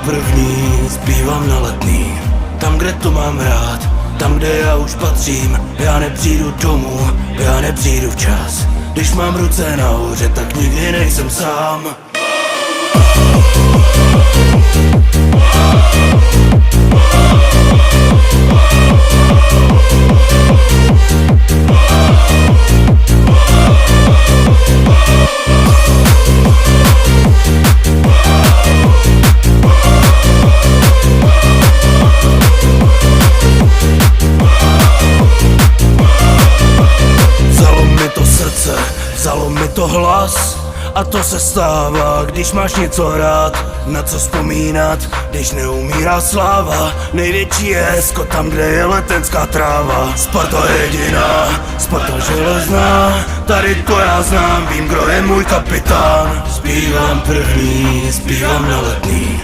první, zpívám na Letný. Tam, kde to mám rád, tam, kde já už patřím. Já nepřijdu domů, já nepřijdu včas. Když mám ruce nahoře, tak nikdy nejsem sám. Vzalo mi to hlas a to se stává, když máš něco rád, na co vzpomínat, když neumírá sláva. Největší je hezko tam, kde je letenská tráva. Sparta jediná, Sparta železná, tady to já znám, vím, kdo je můj kapitán. Zpívám první, zpívám na Letný.